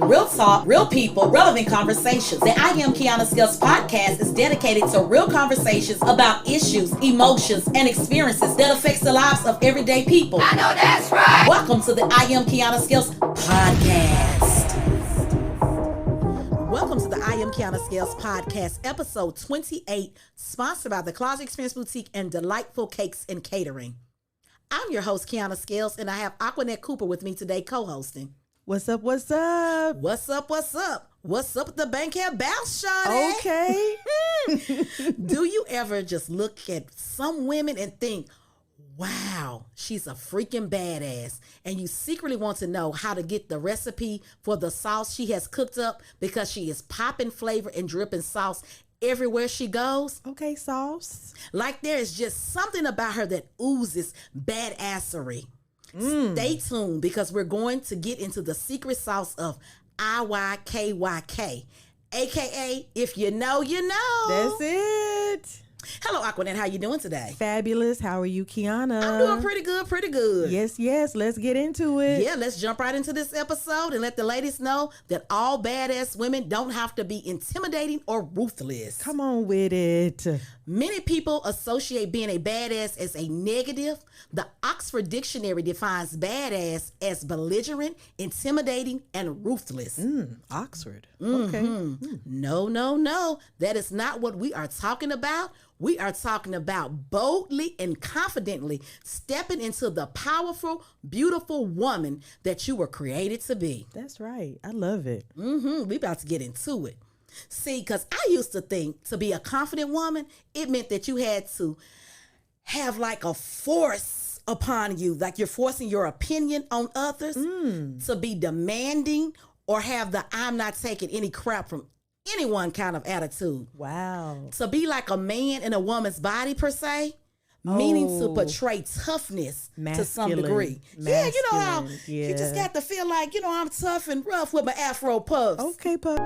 Real talk, real people, relevant conversations. The I Am Kiana Skills podcast is dedicated to real conversations about issues, emotions, and experiences that affects the lives of everyday people. I know that's right. Welcome to the I Am Kiana Skills podcast. Welcome to the I Am Kiana Skills podcast, episode 28, sponsored by the Closet Experience Boutique and Delightful Cakes and Catering. I'm your host, Kiana Skills, and I have Aquanette Cooper with me today co-hosting. What's up? What's up? What's up? What's up? What's up with the Bankhead Bounce, shawty? Okay. Do you ever just look at some women and think, wow, she's a freaking badass, and you secretly want to know how to get the recipe for the sauce she has cooked up because she is popping flavor and dripping sauce everywhere she goes? Okay, sauce. Like there is just something about her that oozes badassery. Stay tuned because we're going to get into the secret sauce of Iykyk, aka if you know, you know. That's it. Hello, Aquanette. How you doing today? Fabulous. How are you, Kiana? I'm doing pretty good, pretty good. Yes. Let's get into it. Yeah, let's jump right into this episode and let the ladies know that all badass women don't have to be intimidating or ruthless. Come on with it. Many people associate being a badass as a negative. The Oxford Dictionary defines badass as belligerent, intimidating, and ruthless. Oxford. Okay. No. That is not what we are talking about. We are talking about boldly and confidently stepping into the powerful, beautiful woman that you were created to be. That's right. I love it. We about to get into it. See, because I used to think to be a confident woman, it meant that you had to have like a force upon you, like you're forcing your opinion on others, to be demanding or have the I'm not taking any crap from anyone kind of attitude. Wow. To be like a man in a woman's body per se, meaning to portray toughness to some degree. Yeah, you know how you just got to feel like, I'm tough and rough with my afro puffs. Okay, pup.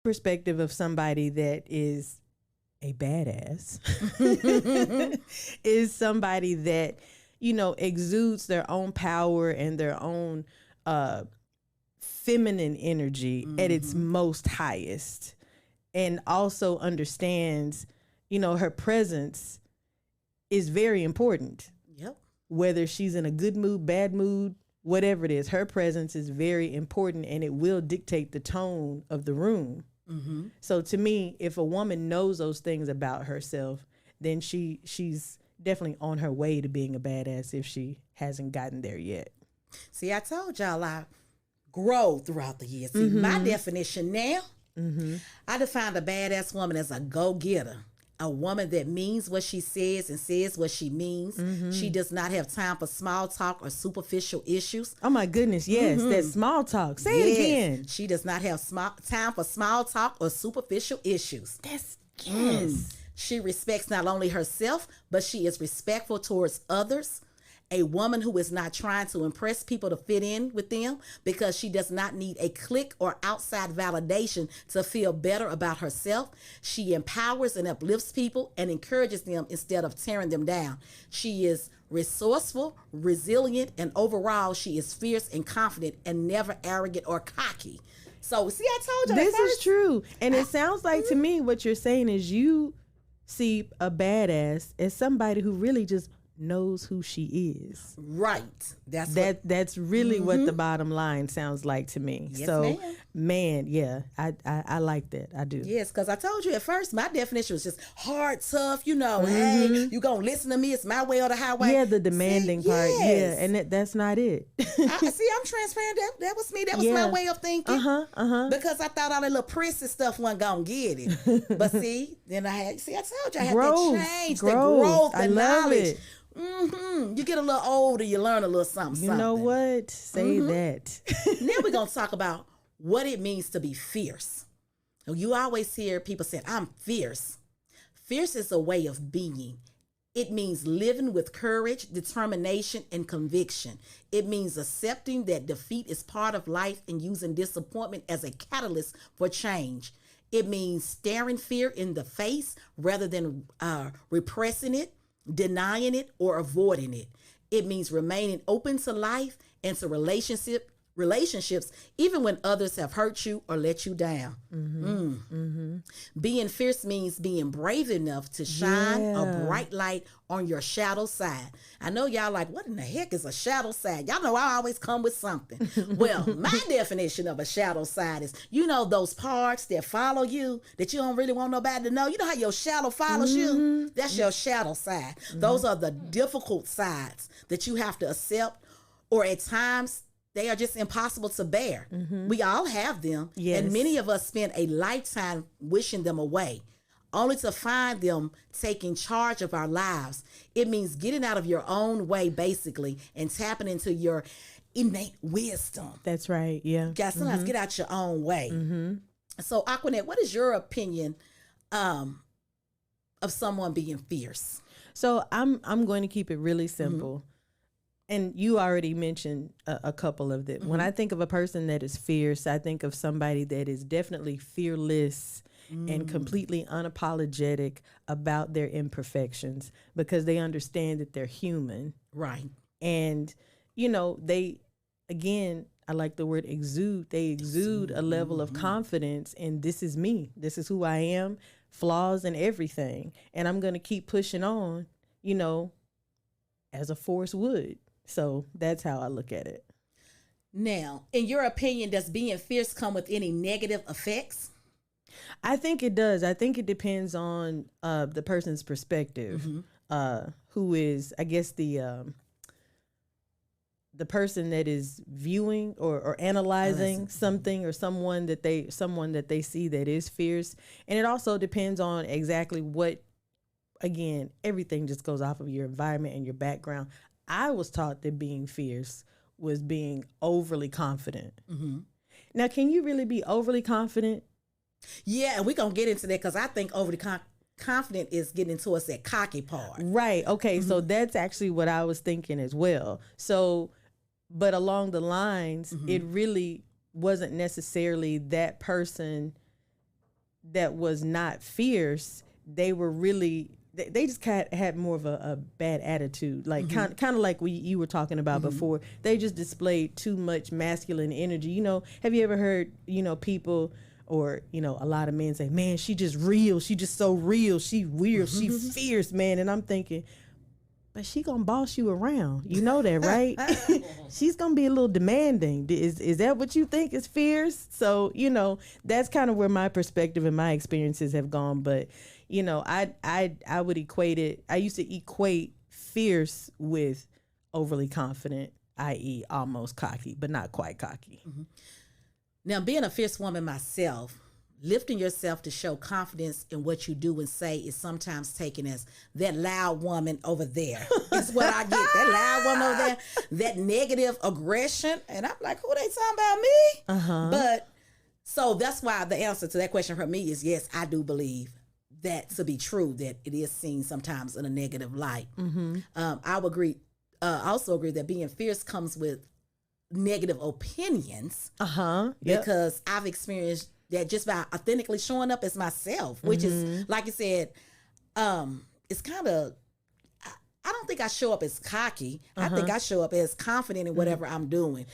perspective of somebody that is a badass is somebody that, exudes their own power and their own feminine energy at its most highest, and also understands, her presence is very important. Yep. Whether she's in a good mood, bad mood, whatever it is, her presence is very important, and it will dictate the tone of the room. So to me, if a woman knows those things about herself, then she's definitely on her way to being a badass if she hasn't gotten there yet. See, I told y'all I grow throughout the years. See, my definition now, I define a badass woman as a go-getter. A woman that means what she says and says what she means. She does not have time for small talk or superficial issues. Oh my goodness, yes, that small talk. Say it again. She does not have time for small talk or superficial issues. Yes. She respects not only herself, but she is respectful towards others. A woman who is not trying to impress people to fit in with them, because she does not need a clique or outside validation to feel better about herself. She empowers and uplifts people and encourages them instead of tearing them down. She is resourceful, resilient, and overall, she is fierce and confident and never arrogant or cocky. So, see, I told you this is true. And it sounds like to me what you're saying is you see a badass as somebody who really just knows who she is. Right. That's really what the bottom line sounds like to me. Yes, so ma'am. man, yeah, I like that. I do. Yes, because I told you at first my definition was just hard, tough, hey, you gonna listen to me, it's my way or the highway. Yeah, the demanding part. Yes. Yeah, and that's not it. I'm transparent. That was me. That was my way of thinking. Because I thought all that little prissy stuff wasn't gonna get it. But see, then I told you I had to change the growth and knowledge. It. You get a little older, you learn a little something. You know what? Say that. Now we're going to talk about what it means to be fierce. You always hear people say, I'm fierce. Fierce is a way of being. It means living with courage, determination, and conviction. It means accepting that defeat is part of life and using disappointment as a catalyst for change. It means staring fear in the face rather than repressing it, denying it, or avoiding it. It means remaining open to life and to relationships, even when others have hurt you or let you down. Being fierce means being brave enough to shine a bright light on your shadow side. I know y'all like, what in the heck is a shadow side? Y'all know I always come with something. Well, my definition of a shadow side is, those parts that follow you that you don't really want nobody to know. You know how your shadow follows you? That's your shadow side. Those are the difficult sides that you have to accept, or at times they are just impossible to bear. We all have them. Yes. And many of us spend a lifetime wishing them away, only to find them taking charge of our lives. It means getting out of your own way, basically, and tapping into your innate wisdom. That's right. Yeah. Guys, sometimes get out your own way. So, Aquanette, what is your opinion of someone being fierce? So I'm going to keep it really simple. And you already mentioned a couple of them. When I think of a person that is fierce, I think of somebody that is definitely fearless and completely unapologetic about their imperfections, because they understand that they're human. Right. And, they, again, I like the word exude. They exude a level of confidence, and this is me. This is who I am, flaws and everything. And I'm going to keep pushing on, as a force would. So that's how I look at it. Now, in your opinion, does being fierce come with any negative effects? I think it does. I think it depends on the person's perspective, who is, I guess, the person that is viewing or analyzing something or someone that they see that is fierce. And it also depends on exactly what, again, everything just goes off of your environment and your background. I was taught that being fierce was being overly confident. Now, can you really be overly confident? Yeah, and we're going to get into that, because I think overly confident is getting towards that cocky part. Right. Okay. So that's actually what I was thinking as well. So, but along the lines, it really wasn't necessarily that person that was not fierce, they were really, they just had more of a bad attitude, like kind of like you were talking about before. They just displayed too much masculine energy. You know, have you ever heard, you know, people or, you know, a lot of men say, man, she just real, she just so real, she weird, she fierce, man. And I'm thinking, but she gonna boss you around, you know that, right? She's gonna be a little demanding. Is that what you think is fierce? So, you know, that's kind of where my perspective and my experiences have gone. But, you know, I would equate it. I used to equate fierce with overly confident, i.e., almost cocky, but not quite cocky. Now, being a fierce woman myself, lifting yourself to show confidence in what you do and say is sometimes taken as that loud woman over there. It's what I get. That loud woman over there, that negative aggression. And I'm like, who they talking about, me? But so that's why the answer to that question from me is yes, I do believe that to be true, that it is seen sometimes in a negative light. I would agree. Also agree that being fierce comes with negative opinions. Because I've experienced that just by authentically showing up as myself, which is, like you said, it's kind of, I don't think I show up as cocky. I think I show up as confident in whatever I'm doing.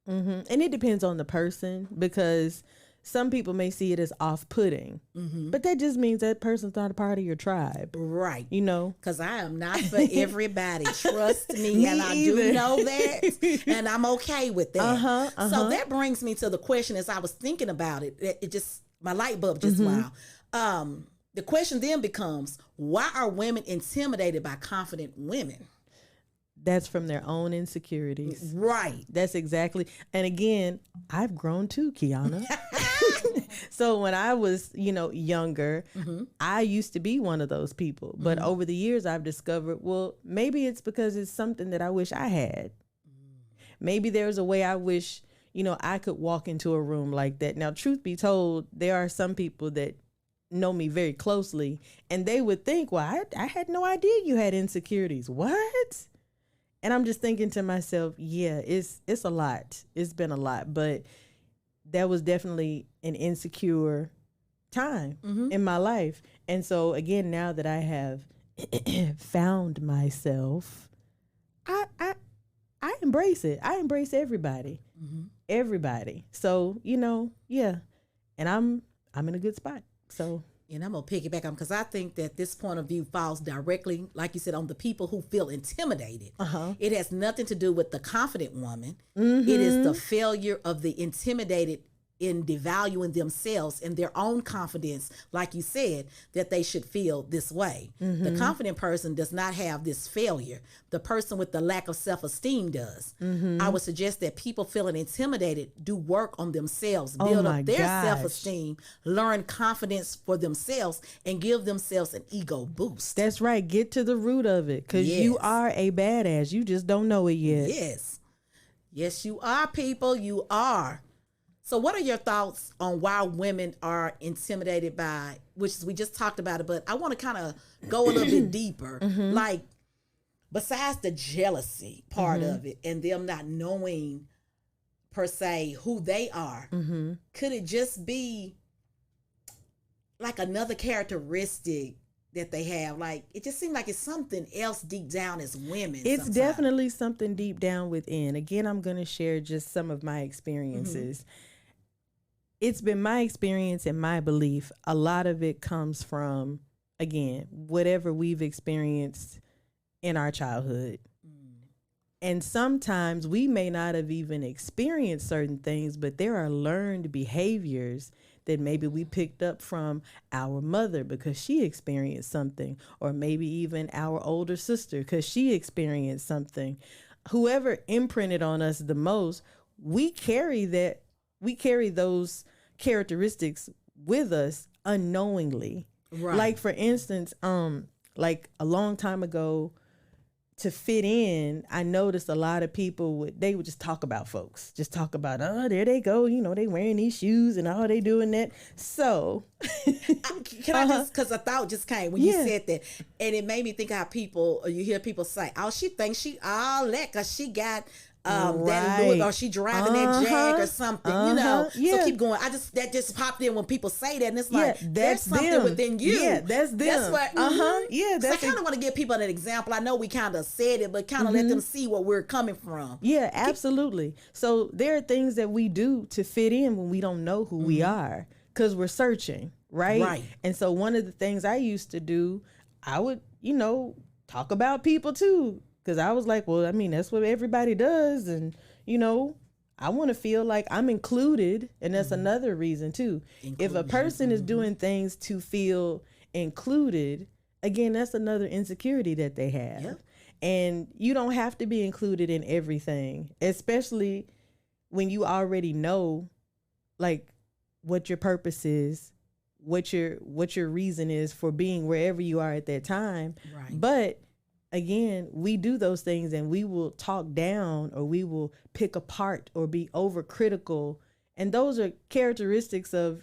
And it depends on the person, because some people may see it as off-putting, but that just means that person's not a part of your tribe. Right. You know? Because I am not for everybody. Trust me, and I do know that, and I'm okay with that. So that brings me to the question as I was thinking about it. It just, my light bulb just went out. The question then becomes, why are women intimidated by confident women? That's from their own insecurities. Right. That's exactly. And again, I've grown too, Kiana. So when I was, you know, younger, I used to be one of those people. But over the years, I've discovered, well, maybe it's because it's something that I wish I had. Maybe there's a way I wish, you know, I could walk into a room like that. Now, truth be told, there are some people that know me very closely, and they would think, well, I had no idea you had insecurities. What? And I'm just thinking to myself, yeah, it's a lot. It's been a lot, but that was definitely an insecure time in my life. And so again, now that I have found myself, I embrace it. I embrace everybody, everybody. So, you know, yeah. And I'm in a good spot. So. And I'm going to piggyback on, because I think that this point of view falls directly, like you said, on the people who feel intimidated. It has nothing to do with the confident woman. It is the failure of the intimidated in devaluing themselves and their own confidence, like you said, that they should feel this way. The confident person does not have this failure. The person with the lack of self-esteem does. I would suggest that people feeling intimidated do work on themselves, build up their self-esteem, learn confidence for themselves, and give themselves an ego boost. That's right. Get to the root of it, because you are a badass. You just don't know it yet. Yes, you are, people. You are. So what are your thoughts on why women are intimidated by, which is, we just talked about it, but I want to kind of go a little bit deeper. Like, besides the jealousy part of it and them not knowing per se who they are, could it just be like another characteristic that they have? Like, it just seems like it's something else deep down as women. It's definitely something deep down within. Again, I'm going to share just some of my experiences. It's been my experience and my belief. A lot of it comes from, again, whatever we've experienced in our childhood. And sometimes we may not have even experienced certain things, but there are learned behaviors that maybe we picked up from our mother because she experienced something, or maybe even our older sister because she experienced something. Whoever imprinted on us the most, we carry those characteristics with us unknowingly. Right. Like, for instance, like a long time ago, to fit in, I noticed a lot of people would just talk about folks, just talk about, oh, there they go, you know, they wearing these shoes and all they doing that. So can I just, because a thought just came when you said that, and it made me think how people, or you hear people say, oh, she thinks she all that because she got that Louis, or she driving that Jag or something, you know. Yeah. So keep going. That just popped in when people say that, and it's like there's something them. within you. Yeah, that's them. That's what. Yeah, So I kind of want to give people an example. I know we kind of said it, but kind of let them see where we're coming from. Yeah, absolutely. So there are things that we do to fit in when we don't know who we are, because we're searching, right? Right. And so one of the things I used to do, I would, talk about people too. Because I was like, well, I mean, that's what everybody does. And, I want to feel like I'm included. And that's another reason, too. If a person is doing things to feel included, again, that's another insecurity that they have. Yep. And you don't have to be included in everything, especially when you already know, like, what your purpose is, what your reason is for being wherever you are at that time. Right. But again, we do those things and we will talk down or we will pick apart or be overcritical. And those are characteristics of,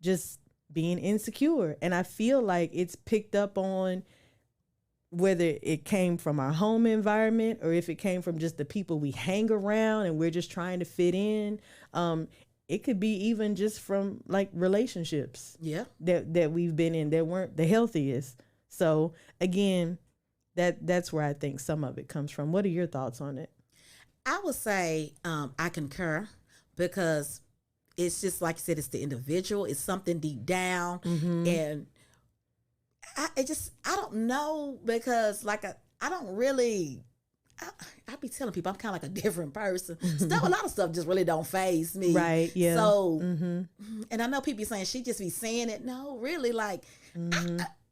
just being insecure. And I feel like it's picked up on, whether it came from our home environment or if it came from just the people we hang around and we're just trying to fit in. It could be even just from like relationships that we've been in that weren't the healthiest. So again, that's where I think some of it comes from. What are your thoughts on it? I would say I concur, because it's just like you said, it's the individual. It's something deep down. And I don't know, because like I don't really, I be telling people I'm kind of like a different person. A lot of stuff just really don't faze me. Right, yeah. So, and I know people be saying she just be saying it. No, really, like,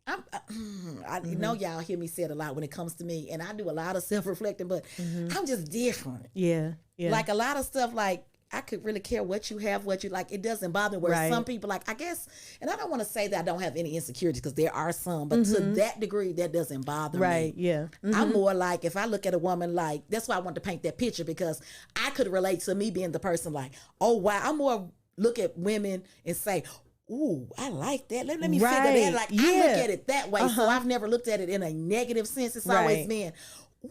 I know y'all hear me say it a lot when it comes to me, and I do a lot of self-reflecting, but I'm just different. Yeah. Like a lot of stuff, like I could really care what you have, what you like. It doesn't bother me. Where some people, like, I guess, and I don't want to say that I don't have any insecurities, because there are some, but to that degree, that doesn't bother me. Right. Yeah. I'm more like, if I look at a woman, like, that's why I want to paint that picture, because I could relate to me being the person like, oh wow, I'm more look at women and say, ooh, I like that. Let me figure that. Like, I look at it that way. So I've never looked at it in a negative sense. It's always been,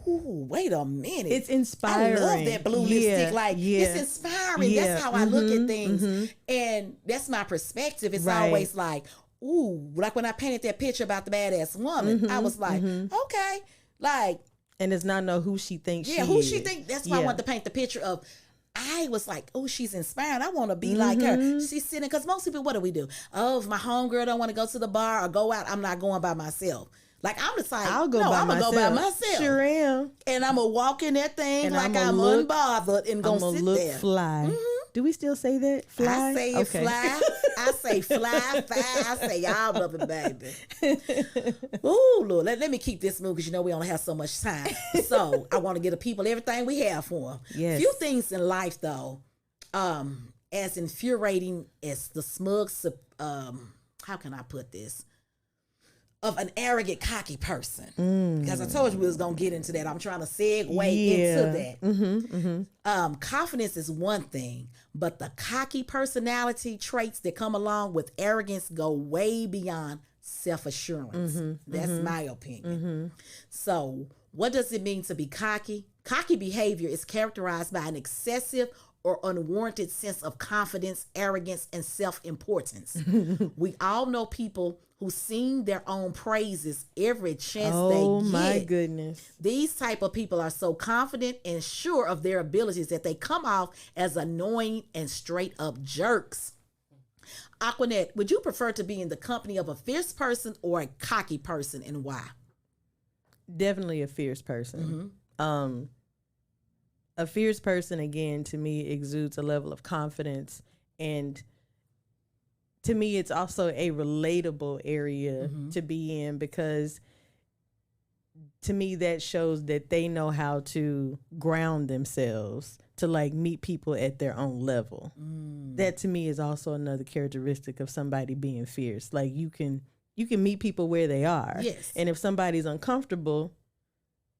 ooh, wait a minute. It's inspiring. I love that blue lipstick. Like, it's inspiring. That's how I look at things. And that's my perspective. It's always like, ooh, like when I painted that picture about the badass woman, I was like, okay, like. And it's not know who she thinks she is. Who she think. That's why I want to paint the picture of. I was like, oh, she's inspiring. I want to be like her. She's sitting, because most people, what do? Oh, if my homegirl don't want to go to the bar or go out, I'm not going by myself. Like, I'm just like, I'm going to go by myself. Sure am. And I'm going to walk in that thing and like I'm unbothered and going to sit there. Fly. Do we still say that? Fly? I say it fly. I say fly. I say y'all love it, baby. Ooh, Lord, let me keep this moving, because we only have so much time. So I want to give the people everything we have for them. Yes. Few things in life, though, as infuriating as the smug, how can I put this? Of an arrogant, cocky person. Because I told you we was going to get into that. I'm trying to segue into that. Confidence is one thing, but the cocky personality traits that come along with arrogance go way beyond self-assurance. That's my opinion. So what does it mean to be cocky? Cocky behavior is characterized by an excessive or unwarranted sense of confidence, arrogance, and self-importance. We all know people who sing their own praises every chance they get. Oh my goodness. These type of people are so confident and sure of their abilities that they come off as annoying and straight up jerks. Aquanette, would you prefer to be in the company of a fierce person or a cocky person, and why? Definitely a fierce person. A fierce person, again, to me, exudes a level of confidence, and to me, it's also a relatable area to be in, because to me, that shows that they know how to ground themselves to like meet people at their own level. That to me is also another characteristic of somebody being fierce. Like you can meet people where they are. Yes. And if somebody's uncomfortable,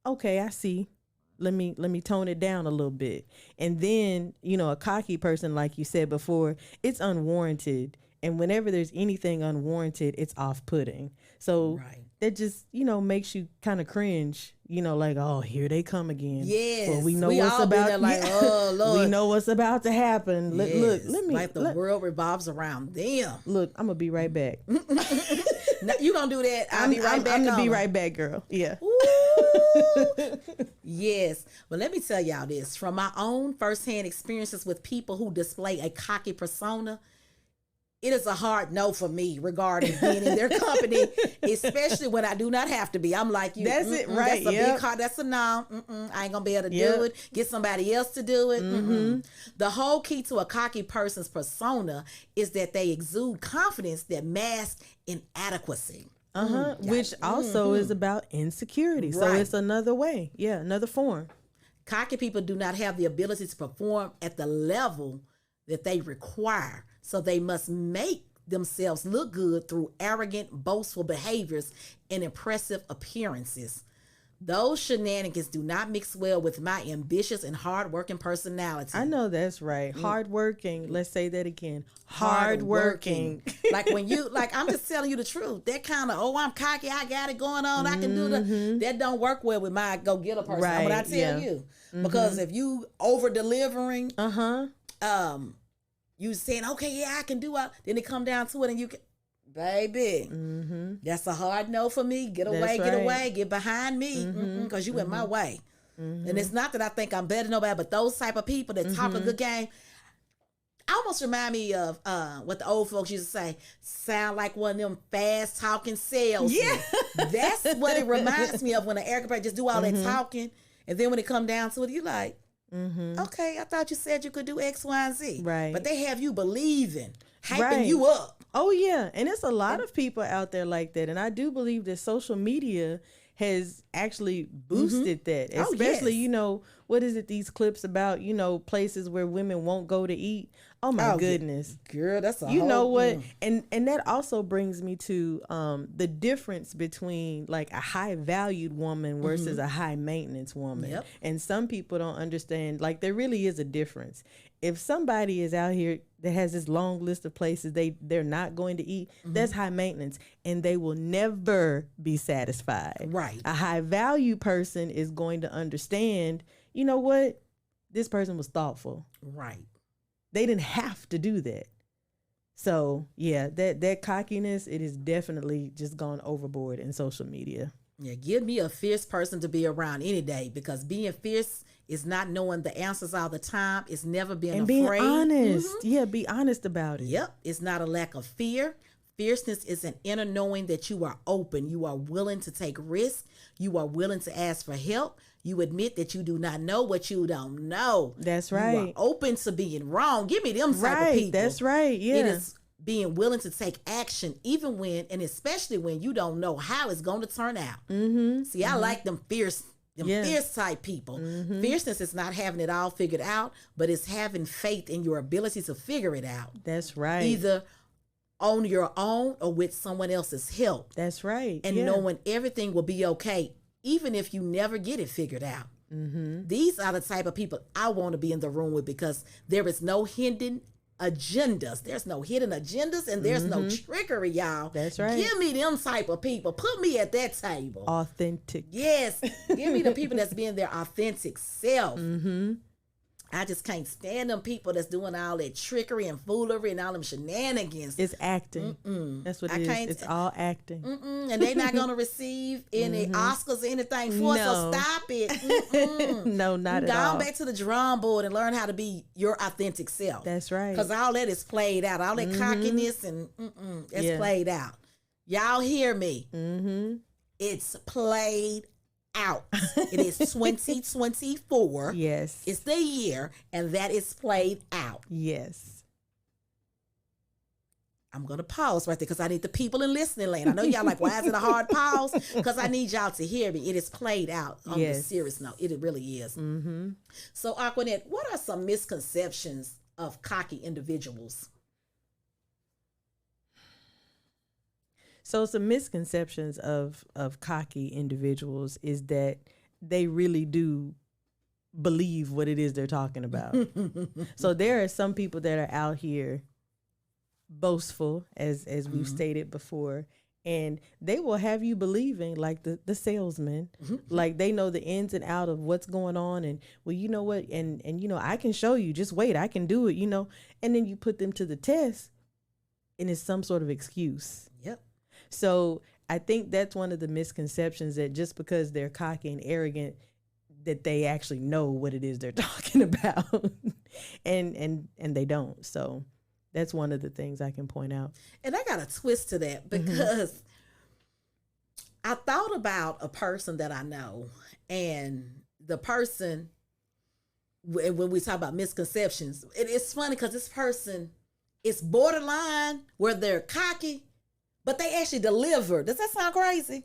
okay, I see. Let me tone it down a little bit. And then, a cocky person, like you said before, it's unwarranted. And whenever there's anything unwarranted, it's off-putting. So that just, you know, makes you kind of cringe, you know, like, oh, here they come again. Yes. Well, we know we what's all been about there like, oh Lord. we know what's about to happen. Yes. Look, let me like the world revolves around them. look, I'm gonna be right back. No, you gonna do that? I'll be right back. I'm gonna be on. right back, girl. Yeah. Yes. Well, let me tell y'all this. From my own firsthand experiences with people who display a cocky persona, it is a hard no for me regarding being in their company, especially when I do not have to be. I'm like, you. That's it, right? That's a big hard. That's a no. I ain't gonna be able to do it. Get somebody else to do it. The whole key to a cocky person's persona is that they exude confidence that masks inadequacy. Which also is about insecurity. So Right. it's another way. Yeah, another form. Cocky people do not have the ability to perform at the level that they require. So they must make themselves look good through arrogant, boastful behaviors and impressive appearances. Those shenanigans do not mix well with my ambitious and hardworking personality. I know that's right. Hardworking. Let's say that again. Hardworking. Like when you, like, I'm just telling you the truth. That kind of, oh, I'm cocky, I got it going on, I can do that don't work well with my go-getter person. Right, But I tell you, because if you over-delivering, you saying, okay, yeah, I can do it, then it come down to it and you can, baby, that's a hard no for me. Get away, That's right. get behind me, because you in my way. And it's not that I think I'm better than nobody, but those type of people that talk a good game, almost remind me of what the old folks used to say, sound like one of them fast talking salesmen. Yeah. That's what it reminds me of when an arrogant person just do all that talking, and then when it come down to it, you like, okay, I thought you said you could do X, Y, and Z. Right. But they have you believing, hyping Right. you up. Oh yeah, and it's a lot of people out there like that, and I do believe that social media has actually boosted that, Oh, especially yes. you know, what is it, these clips about, you know, places where women won't go to eat. Oh my goodness, Girl, that's a you whole, know what, and that also brings me to the difference between like a high valued woman versus a high maintenance woman. Yep. And some people don't understand, like, there really is a difference. If somebody is out here that has this long list of places they're not going to eat, that's high maintenance, and they will never be satisfied. Right. A high value person is going to understand, you know what, this person was thoughtful. Right. They didn't have to do that. So yeah, that cockiness, it is definitely just gone overboard in social media. Yeah, give me a fierce person to be around any day, because being fierce is not knowing the answers all the time. It's never being And afraid. being honest. Yeah, be honest about it. Yep. It's not a lack of fear. Fierceness is an inner knowing that you are open. You are willing to take risks. You are willing to ask for help. You admit that you do not know what you don't know. That's You right. are open to being wrong. Give me them type of people. That's right. Yeah. It is being willing to take action even when, and especially when you don't know how it's going to turn out. See, I like them fierce type people. Fierceness is not having it all figured out, but it's having faith in your ability to figure it out. That's right. Either on your own or with someone else's help. That's right. And yeah. knowing everything will be okay, even if you never get it figured out. These are the type of people I want to be in the room with, because there is no hidden agendas. There's no hidden agendas, and there's no trickery, y'all. That's right. Give me them type of people. Put me at that table. Authentic. Yes. Give me the people that's being their authentic self. I just can't stand them people that's doing all that trickery and foolery and all them shenanigans. It's acting. That's what it is. It's all acting. And they're not going to receive any Oscars or anything for it, so No. stop it. No, not at Go all. on back to the drum board and learn how to be your authentic self. That's right. Because all that is played out. All that cockiness and it's Yeah. played out. Y'all hear me? It's played out. It is 2024. Yes. It's the year, and that is played out. Yes. I'm going to pause right there because I need the people in listening land. I know y'all like, why is it a hard pause? Because I need y'all to hear me. It is played out on the Yes. serious note. It really is. So, Aquanette, what are some misconceptions of cocky individuals? So some misconceptions of cocky individuals is that they really do believe what it is they're talking about. So there are some people that are out here boastful, as we've stated before, And they will have you believing like the salesman, like they know the ins and out of what's going on. And well, you know what? And I can show you, just wait, I can do it, and then you put them to the test and it's some sort of excuse. Yep. So I think that's one of the misconceptions, that just because they're cocky and arrogant, that they actually know what it is they're talking about. and they don't. So that's one of the things I can point out. And I got a twist to that, because I thought about a person that I know, and the person, when we talk about misconceptions, it's funny because this person is borderline where they're cocky, but they actually deliver. Does that sound crazy?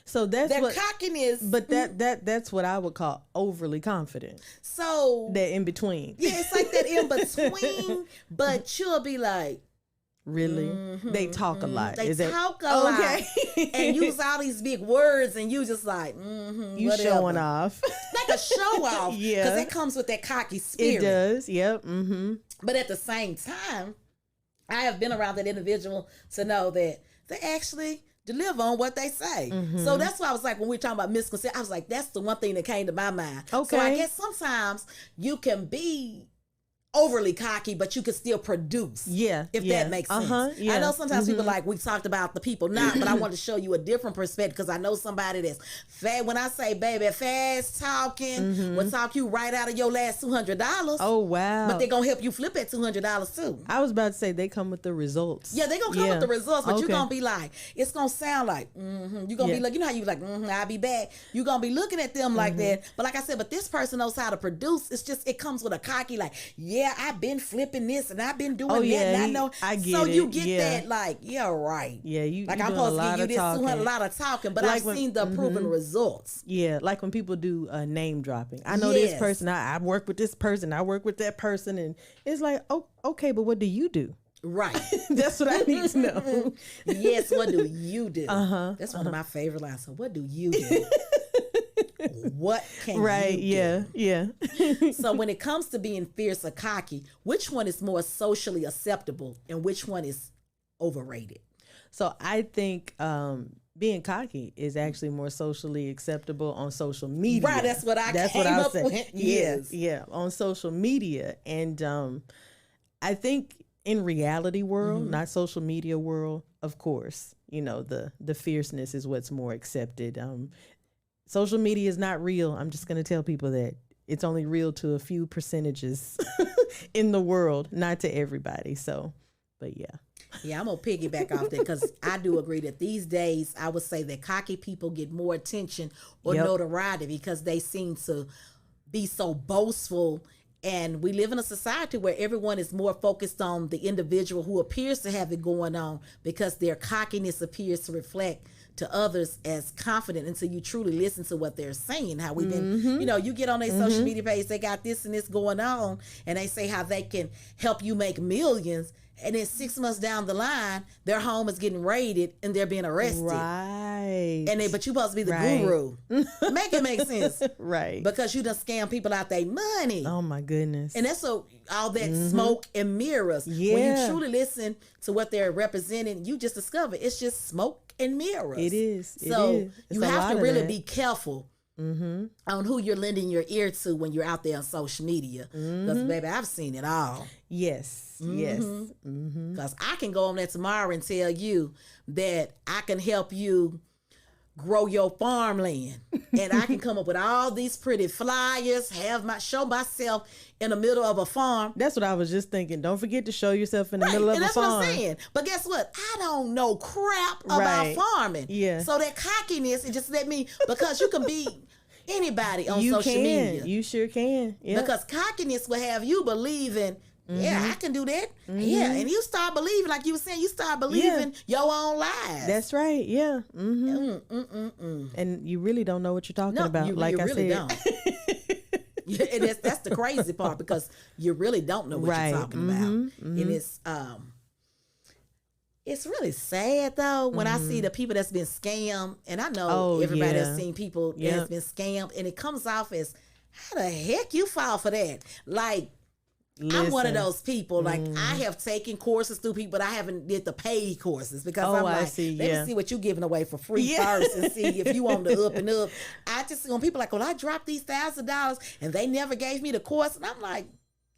So that's their what cockiness, but that's what I would call overly confident. So that in between, yeah, it's like that in between. But you'll be like, really? They talk a lot. They talk a lot, and use all these big words, and you just like, you whatever. Showing off, like a show off, yeah, because it comes with that cocky spirit. It does, yep. But at the same time, I have been around that individual to know that they actually deliver on what they say. So that's why I was like, when we were talking about misconception, I was like, that's the one thing that came to my mind. Okay. So I guess sometimes you can be overly cocky, but you can still produce. Yeah. If that makes sense. Yeah. I know sometimes people like, we talked about the people not, but I want to show you a different perspective, because I know somebody that's fast. When I say, baby, fast talking, will talk you right out of your last $200. Oh, wow. But they're going to help you flip that $200 too. I was about to say, they come with the results. Yeah, they're going to come with the results, but Okay. you're going to be like, it's going to sound like, you're going to be like, you know how you like, I'll be back. You're going to be looking at them like that. But like I said, but this person knows how to produce. It's just, it comes with a cocky, like, yeah, I've been flipping this and I've been doing that. And I know. I get so it. you get that, like, yeah, right. Yeah, like, you I'm supposed to give you this talking. a lot of talking, but Like I've when- seen the proven results. Yeah, like when people do name dropping. I know this person, I work with this person, I work with that person, and it's like, oh, okay, but what do you do? Right. That's what I need to know. Yes, what do you do? That's one of my favorite lines. So what do you do? What can you do? Yeah. So when it comes to being fierce or cocky, which one is more socially acceptable and which one is overrated? So I think being cocky is actually more socially acceptable on social media. Right, that's what I came up with. Yes. Yeah, on social media. And I think in reality world, not social media world, of course, the fierceness is what's more accepted. Social media is not real. I'm just going to tell people that. It's only real to a few percentages in the world, not to everybody. So, but yeah. Yeah, I'm going to piggyback off that, because I do agree that these days, I would say that cocky people get more attention or notoriety because they seem to be so boastful. And we live in a society where everyone is more focused on the individual who appears to have it going on, because their cockiness appears to reflect to others as confident, until you truly listen to what they're saying. How we've been, you get on their social media page, they got this and this going on, and they say how they can help you make millions. And then 6 months down the line, their home is getting raided and they're being arrested. Right. But you're supposed to be the guru. Make it make sense. Right. Because you done scam people out their money. Oh my goodness. And that's all that smoke and mirrors. Yeah. When you truly listen to what they're representing, you just discover it's just smoke and mirrors. It is. So you have to really be be careful on who you're lending your ear to when you're out there on social media. Because, baby, I've seen it all. Yes. Yes. Because I can go on there tomorrow and tell you that I can help you grow your farmland. And I can come up with all these pretty flyers, show myself in the middle of a farm. That's what I was just thinking. Don't forget to show yourself in the middle of a farm. And that's what I'm saying. But guess what? I don't know crap about farming. Yeah. So that cockiness, it just let me, because you can be anybody on social media. You sure can. Yeah. Because cockiness will have you believing, yeah, I can do that. Yeah, and you start believing, like you were saying, you start believing your own lies. That's right. Yeah. And you really don't know what you're talking about. You like I really said. don't. And that's the crazy part, because you really don't know what you're talking about. And it's really sad though when I see the people that's been scammed, and I know everybody has seen people that's been scammed, and it comes off as, how the heck you fall for that? Like, I'm one of Listen. those people. Like I have taken courses through people, but I haven't did the paid courses because I'm I like, see, let yeah. me see what you giving away for free first and see if you on the up and up. I just when people like, well, I dropped these $1,000 and they never gave me the course, and I'm like,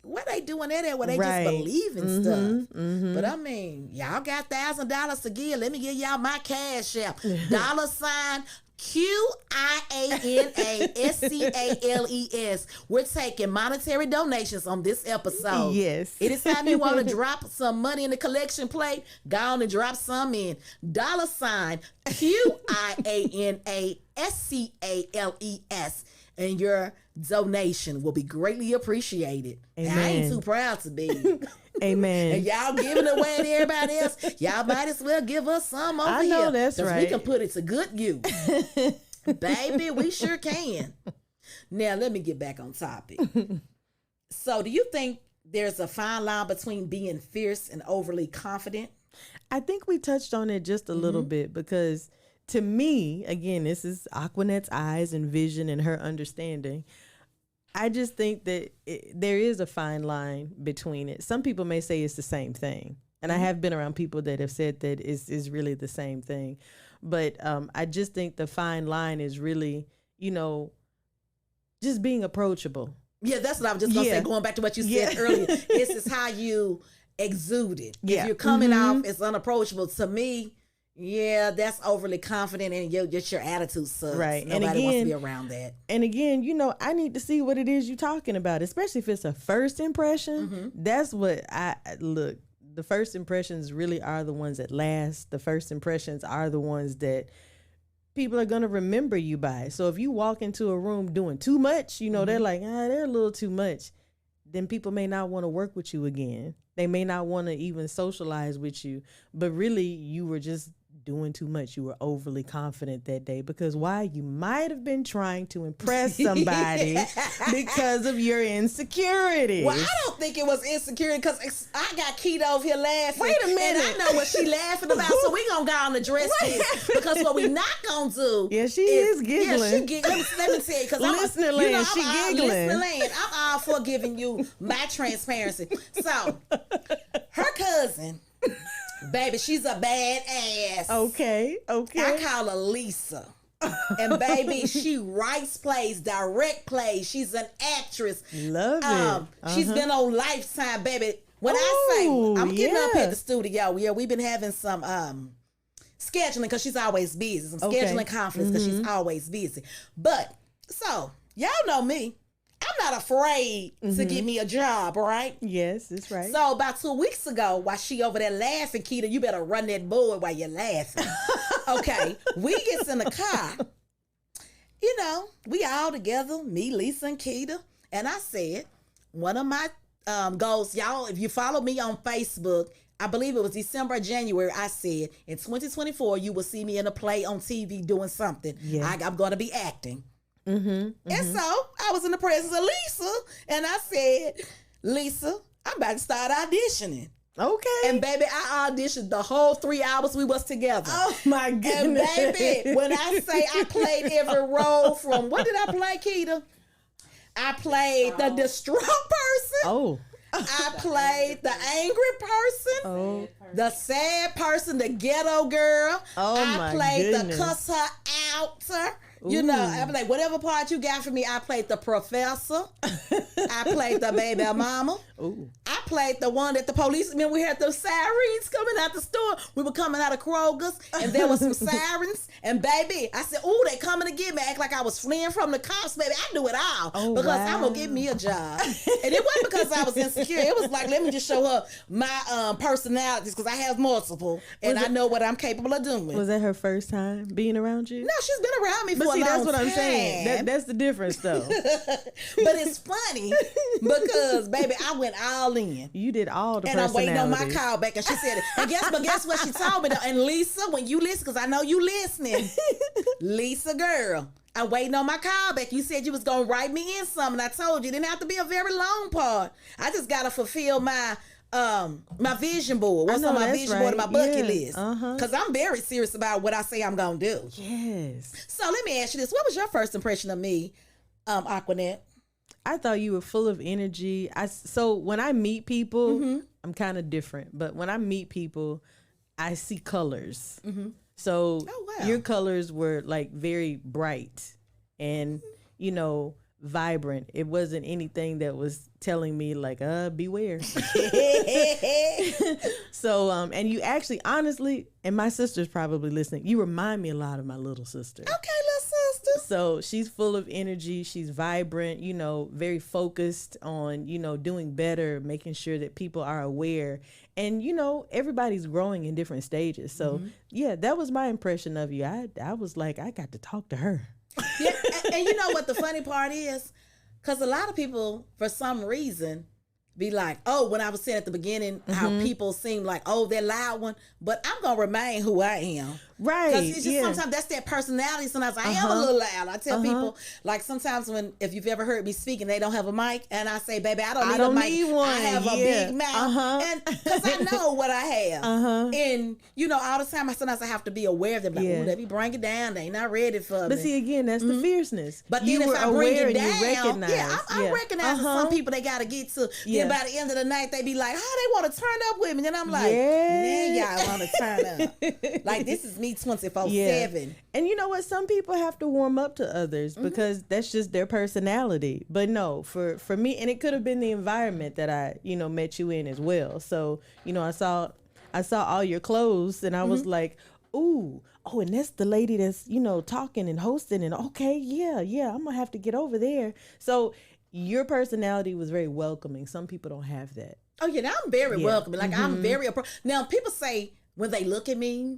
what they doing that at? Where they just believe in stuff. But I mean, y'all got $1,000 to give. Let me give y'all my cash app. $ QIANASCALES. We're taking monetary donations on this episode. Yes. Anytime you want to drop some money in the collection plate, go on and drop some in. $QIANASCALES. And your donation will be greatly appreciated. And I ain't too proud to be. Amen. And y'all giving away to everybody else, y'all might as well give us some over here. I know that's 'cause right. we can put it to good use. Baby, we sure can. Now, let me get back on topic. So, do you think there's a fine line between being fierce and overly confident? I think we touched on it just a little bit because to me, again, this is Aquanette's eyes and vision and her understanding. I just think that there is a fine line between it. Some people may say it's the same thing. And I have been around people that have said that it's really the same thing. But I just think the fine line is really, just being approachable. Yeah, that's what I was just going to say. Going back to what you said earlier. This is how you exude it. Yeah. If you're coming off as unapproachable, to me, yeah, that's overly confident and just your attitude sucks. Right. Nobody wants to be around that. And again, I need to see what it is you're talking about, especially if it's a first impression. That's what look. The first impressions really are the ones that last. The first impressions are the ones that people are going to remember you by. So if you walk into a room doing too much, they're like, they're a little too much. Then people may not want to work with you again. They may not want to even socialize with you. But really, you were just doing too much. You were overly confident that day because why? You might have been trying to impress somebody because of your insecurities. Well, I don't think it was insecurity because I got Keita over here laughing. Wait a minute. And I know what she laughing about, so we gonna go on and address this because what we not gonna do. Yeah, she is giggling. Yeah, she giggling. Let me tell you, because Listener land, she giggling. Listener land. I'm all for giving you my transparency. So, her cousin. Baby, she's a bad ass. Okay. I call her Lisa. And baby, she writes plays, direct plays. She's an actress. Love it. She's been on Lifetime, baby. When I say I'm getting up at the studio, we've been having some scheduling because she's always busy. Some scheduling conflicts because she's always busy. But so y'all know me. I'm not afraid to get me a job, right? Yes, that's right. So about 2 weeks ago, while she over there laughing, Keita, you better run that board while you're laughing. Okay, we gets in the car. We all together, me, Lisa, and Keita. And I said, one of my goals, y'all, if you follow me on Facebook, I believe it was December or January, I said, in 2024, you will see me in a play on TV doing something. Yeah. I'm going to be acting. And so I was in the presence of Lisa and I said, Lisa, I'm about to start auditioning. Okay. And baby, I auditioned the whole 3 hours we was together. Oh my goodness. And baby, when I say I played every role from, what did I play, Keita? I played the distraught person. Oh. I played the angry person, the sad person, the ghetto girl. I played the cuss her out. I'm like, whatever part you got for me, I played the professor. I played the baby mama. Ooh. I played the one that the police, we had the sirens coming out the store. We were coming out of Kroger's and there was some sirens. And baby, I said, ooh, they coming to get me. Act like I was fleeing from the cops, baby. I do it all because I'm going to get me a job. And it wasn't because I was insecure. It was like, let me just show her my personalities because I have multiple and I know what I'm capable of doing. Was that her first time being around you? No, she's been around me for a long time. That's what I'm saying. That's the difference, though. But it's funny because, baby, I went all in. You did all the and I'm waiting on my call back, and she said it. And guess what she told me, though? And Lisa, when you listen, because I know you listening, Lisa, girl, I'm waiting on my call back. You said you was gonna write me in something. I told you it didn't have to be a very long part. I just gotta fulfill my vision board. What's on my vision board and my bucket list? Because I'm very serious about what I say I'm gonna do. Yes. So let me ask you this: what was your first impression of me, Aquanette? I thought you were full of energy. So when I meet people, I'm kind of different. But when I meet people, I see colors. So your colors were like very bright and, you know, vibrant. It wasn't anything that was telling me like, beware. So, and you actually, honestly, and my sister's probably listening, you remind me a lot of my little sister. Okay, little sister. So she's full of energy. She's vibrant, you know, very focused on, you know, doing better, making sure that people are aware. And, you know, everybody's growing in different stages. So, yeah, that was my impression of you. I was like, I got to talk to her. Yeah, and you know what the funny part is? Because a lot of people, for some reason, be like, oh, when I was saying at the beginning, how people seem like, oh, they're loud one, but I'm going to remain who I am. Right. Because it's just sometimes that's their personality. Sometimes I am a little loud. I tell people, like sometimes if you've ever heard me speak and they don't have a mic, and I say, baby, I don't need a mic. One. I have a big mouth. And because I know what I have. And, you know, all the time, sometimes I have to be aware of them. Like, ooh, let me bring it down. They not ready for me. But see, again, that's the fierceness. But then if I bring it down, I Yeah. recognize that some people, they got to get to, then by the end of the night, they be like, oh, they want to turn up with me. And I'm like, man, y'all want to turn up. Like, this is me 24/7. And you know what? Some people have to warm up to others because that's just their personality. But no, for me, and it could have been the environment that I, you know, met you in as well. So, you know, I saw all your clothes and I was like, ooh, oh, and that's the lady that's, you know, talking and hosting and okay, yeah, I'm gonna have to get over there. So your personality was very welcoming. Some people don't have that. Oh yeah, now I'm very welcoming. Like I'm very now people say when they look at me,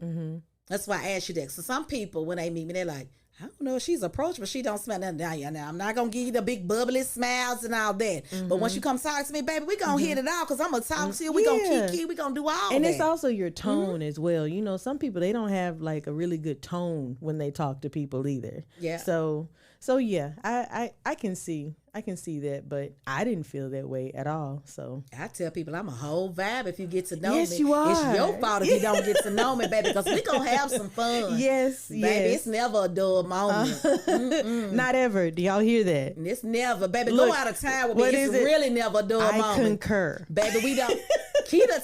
that's why I asked you that. So some people when they meet me, they're like, I don't know if she's approachable. She don't smell nothing down here now. I'm not gonna give you the big bubbly smiles and all that. But once you come talk to me, baby, we gonna hit it out because I'm gonna talk to you. We gonna kiki. We gonna do all that. And it's also your tone as well. You know, some people they don't have like a really good tone when they talk to people either. Yeah. So yeah, I can see that, but I didn't feel that way at all. So I tell people I'm a whole vibe if you get to know me. Yes, you are. It's your fault if you don't get to know me, baby, because we gonna have some fun. Yes, baby, it's never a dull moment. Not ever. Do y'all hear that? It's never, baby. Look, go out of town with me. It's really never a dull moment. I concur, baby. We don't. Keita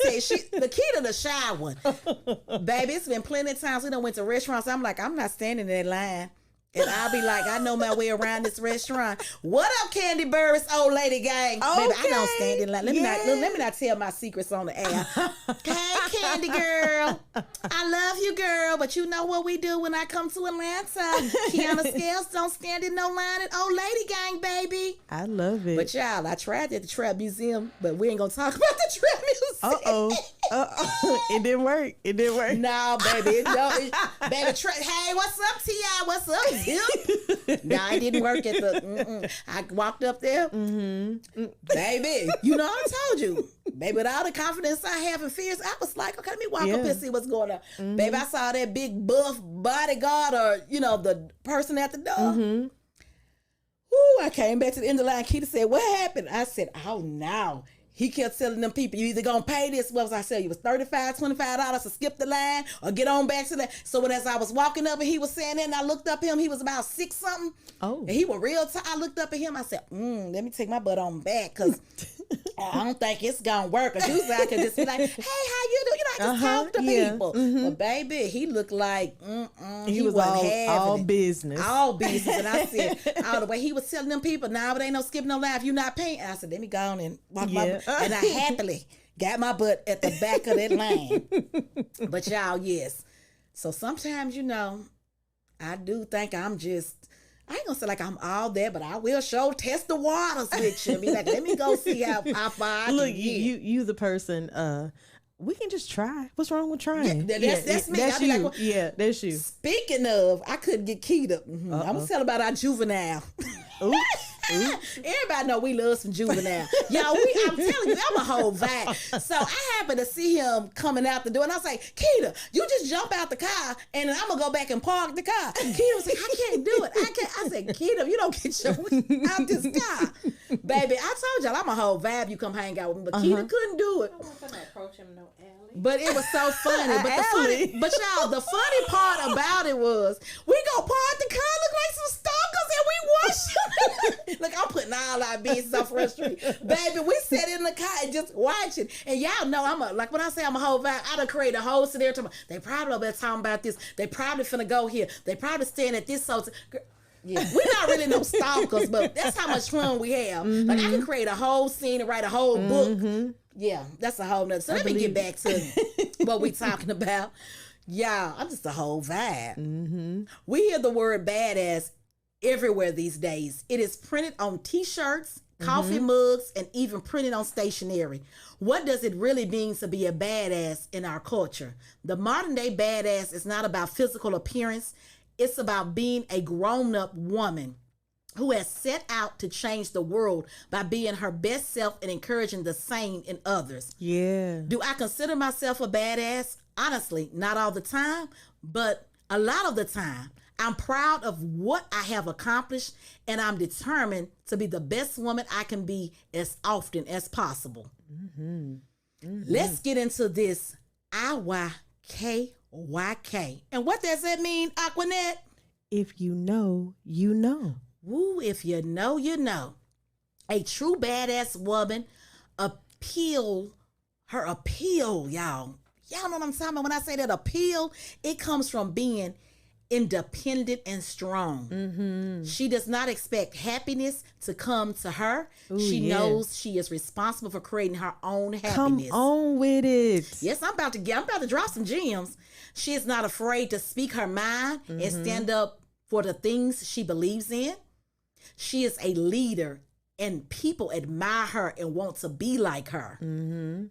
the Keita the shy one, baby. It's been plenty of times we done went to restaurants. I'm like, I'm not standing in that line. And I'll be like, I know my way around this restaurant. What up, Candy Burris, old lady gang? Okay. Baby, I don't stand in line. Let me not tell my secrets on the air. Hey, Candy girl. I love you, girl. But you know what we do when I come to Atlanta? Kiana Scales don't stand in no line at old lady gang, baby. I love it. But y'all, I tried at the Trap Museum, but we ain't gonna talk about the Trap Museum. It didn't work. No, baby. Baby, hey, what's up, T.I.? What's up? No, I didn't work at the. I walked up there, baby. You know I told you, baby. With all the confidence I have and fears, I was like, okay, let me walk up here and see what's going on, baby. I saw that big buff bodyguard, or you know, the person at the door. Ooh, I came back to the end of the line. Keita said, "What happened?" I said, "Oh no." He kept telling them people, you either gonna pay this, what was I saying? It was $35, $25 to skip the line or get on back to that. So when as I was walking up and he was saying that, and I looked up at him, he was about 6 something. Oh. And he was real tight. I looked up at him, I said, let me take my butt on back, because I don't think it's gonna work. Because usually I can just be like, hey, how you doing? You know, I just talk to people. But baby, he looked like he was all business. All business. And I said, all the way he was telling them people, nah, but ain't no skipping no line if you not paying. I said, let me go on and walk my and I happily got my butt at the back of that lane. But y'all, yes. So sometimes, you know, I do think I ain't gonna say like I'm all there, but I will test the waters with you. Be like, let me go see how far I can get. You the person, we can just try. What's wrong with trying? That's me. That's you. Like, well, that's you. Speaking of, I couldn't get Keita. I'm gonna tell about our juvenile. Oops. Everybody know we love some juvenile. Y'all, I'm telling you, I'm a whole vibe. So I happened to see him coming out the door, and I was like, Keita, you just jump out the car, and I'm gonna go back and park the car. Keita was like, I can't do it. I said, Keita, you don't get your out this car. Baby, I told y'all I'm a whole vibe. You come hang out with me, but Keita couldn't do it. I wasn't gonna approach him no alley. But it was so funny. But y'all, the funny part about it was we go park the car, look like some stalkers, and we watching. Look, I'm putting all our business off the street. Baby, we sat in the car and just watching. And y'all know like when I say I'm a whole vibe, I done create a whole scenario. They probably over there talking about this. They probably finna go here. They probably staying at this hotel. Yeah, we're not really no stalkers, but that's how much fun we have. Like I can create a whole scene and write a whole book. Yeah, that's a whole nother. So let me get back to what we talking about. Y'all, I'm just a whole vibe. We hear the word badass everywhere these days. It is printed on t-shirts, coffee mugs, and even printed on stationery. What does it really mean to be a badass in our culture? The modern day badass is not about physical appearance. It's about being a grown-up woman who has set out to change the world by being her best self and encouraging the same in others. Yeah. Do I consider myself a badass? Honestly, not all the time, but a lot of the time. I'm proud of what I have accomplished, and I'm determined to be the best woman I can be as often as possible. Let's get into this IYKYK. And what does that mean, Aquanet? If you know, you know. Woo, if you know, you know. A true badass woman appeal, y'all. Y'all know what I'm talking about. When I say that appeal, it comes from being independent and strong. She does not expect happiness to come to her. She knows she is responsible for creating her own happiness. Come on with it. Yes, I'm about to drop some gems. She is not afraid to speak her mind and stand up for the things she believes in. She is a leader, and people admire her and want to be like her.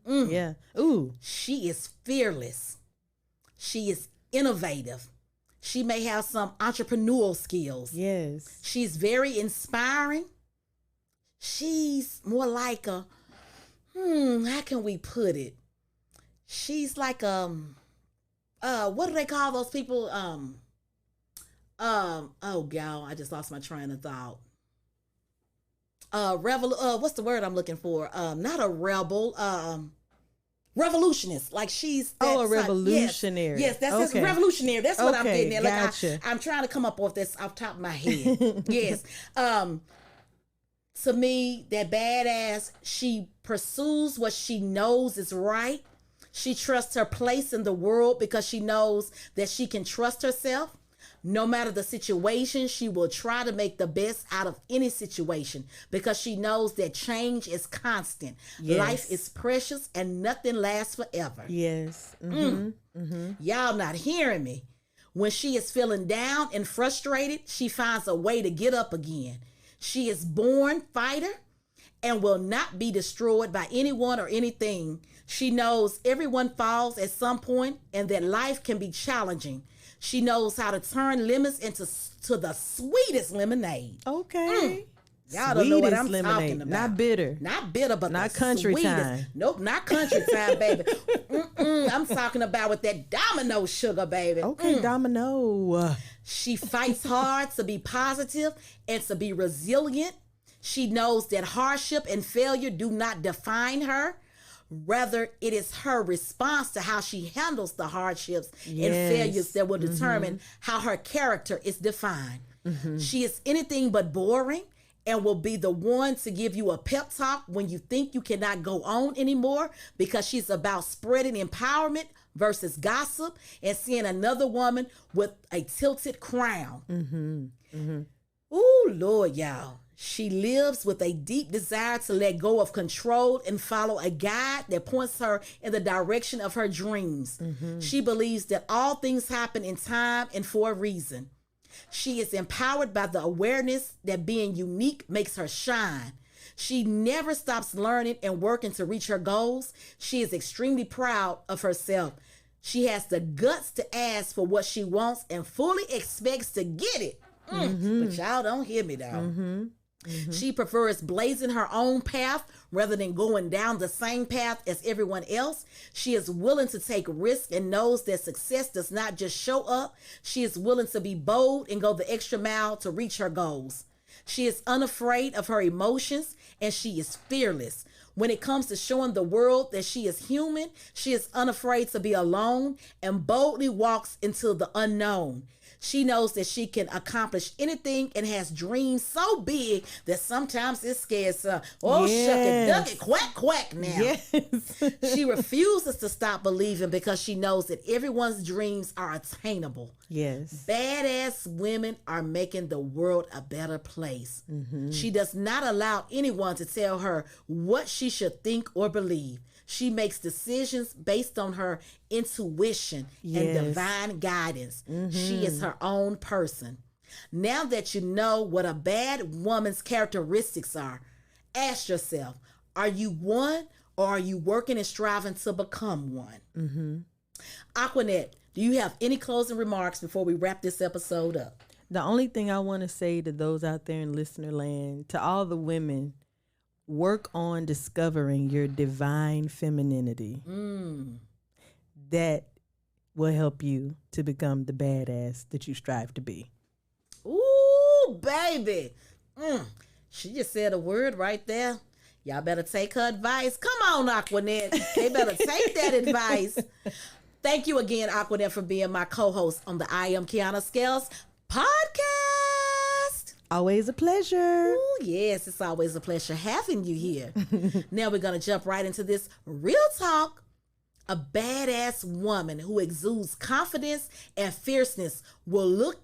Yeah. Ooh. She is fearless. She is innovative. She may have some entrepreneurial skills. Yes. She's very inspiring. She's more like a, how can we put it? She's like what do they call those people? Oh God, I just lost my train of thought. What's the word I'm looking for? Not a rebel, revolutionist. Like she's that a revolutionary. Yes, that's revolutionary. That's what I'm getting at. Like gotcha. I'm trying to come up with this off the top of my head. Yes. To me, that badass, she pursues what she knows is right. She trusts her place in the world because she knows that she can trust herself. No matter the situation, she will try to make the best out of any situation because she knows that change is constant. Yes. Life is precious and nothing lasts forever. Yes. Y'all not hearing me. When she is feeling down and frustrated, she finds a way to get up again. She is born fighter and will not be destroyed by anyone or anything. She knows everyone falls at some point and that life can be challenging. She knows how to turn lemons into the sweetest lemonade. Okay. Y'all don't know what I'm lemonade. Talking about. Not bitter. Not bitter, but not the country sweetest. time. Nope, not country time, baby. I'm talking about with that domino sugar, baby. Okay, domino. She fights hard to be positive and to be resilient. She knows that hardship and failure do not define her. Rather, it is her response to how she handles the hardships and failures that will determine how her character is defined. She is anything but boring and will be the one to give you a pep talk when you think you cannot go on anymore because she's about spreading empowerment versus gossip and seeing another woman with a tilted crown. Ooh, Lord, y'all. She lives with a deep desire to let go of control and follow a guide that points her in the direction of her dreams. She believes that all things happen in time and for a reason. She is empowered by the awareness that being unique makes her shine. She never stops learning and working to reach her goals. She is extremely proud of herself. She has the guts to ask for what she wants and fully expects to get it. But y'all don't hear me though. She prefers blazing her own path rather than going down the same path as everyone else. She is willing to take risks and knows that success does not just show up. She is willing to be bold and go the extra mile to reach her goals. She is unafraid of her emotions and she is fearless. When it comes to showing the world that she is human, she is unafraid to be alone and boldly walks into the unknown. She knows that she can accomplish anything and has dreams so big that sometimes it scares her. Oh, Yes. shuck it, duck it, quack, quack now. Yes. She refuses to stop believing because she knows that everyone's dreams are attainable. Yes. Badass women are making the world a better place. She does not allow anyone to tell her what she should think or believe. She makes decisions based on her intuition and Yes. divine guidance. She is her own person. Now that you know what a bad woman's characteristics are, ask yourself, are you one or are you working and striving to become one? Aquanette, do you have any closing remarks before we wrap this episode up? The only thing I want to say to those out there in listener land, to all the women, work on discovering your divine femininity. That will help you to become the badass that you strive to be. Ooh, baby. She just said a word right there. Y'all better take her advice. Come on, Aquanette. They better take that advice. Thank you again, Aquanette, for being my co-host on the I Am Kiana Scales podcast. Always a pleasure. Ooh, yes, it's always a pleasure having you here. Now we're going to jump right into this real talk. A badass woman who exudes confidence and fierceness will look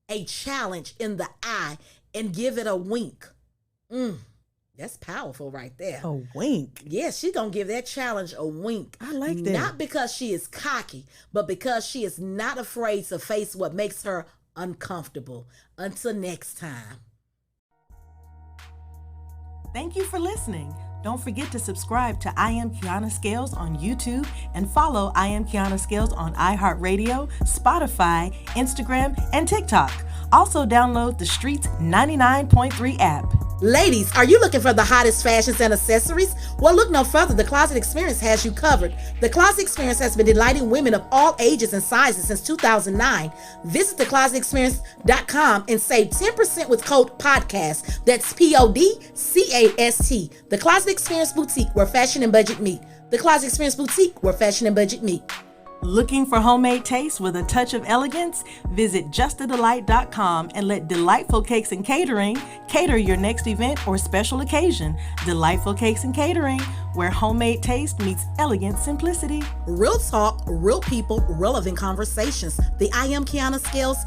a challenge in the eye and give it a wink. That's powerful right there. A wink. Yes, she's going to give that challenge a wink. I like that. Not because she is cocky, but because she is not afraid to face what makes her uncomfortable. Until next time. Thank you for listening. Don't forget to subscribe to I Am Kiana Scales on YouTube and follow I Am Kiana Scales on iHeartRadio, Spotify, Instagram, and TikTok. Also download the Streets 99.3 app. Ladies, are you looking for the hottest fashions and accessories? Well, look no further. The Closet Experience has you covered. The Closet Experience has been delighting women of all ages and sizes since 2009. Visit theclosetexperience.com and save 10% with code PODCAST. That's PODCAST. The Closet Experience Boutique, where fashion and budget meet. The Closet Experience Boutique, where fashion and budget meet. Looking for homemade taste with a touch of elegance? Visit justadelight.com and let Delightful Cakes and Catering cater your next event or special occasion. Delightful Cakes and Catering, where homemade taste meets elegant simplicity. Real talk, real people, relevant conversations. The I Am Kiana Scales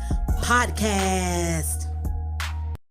podcast.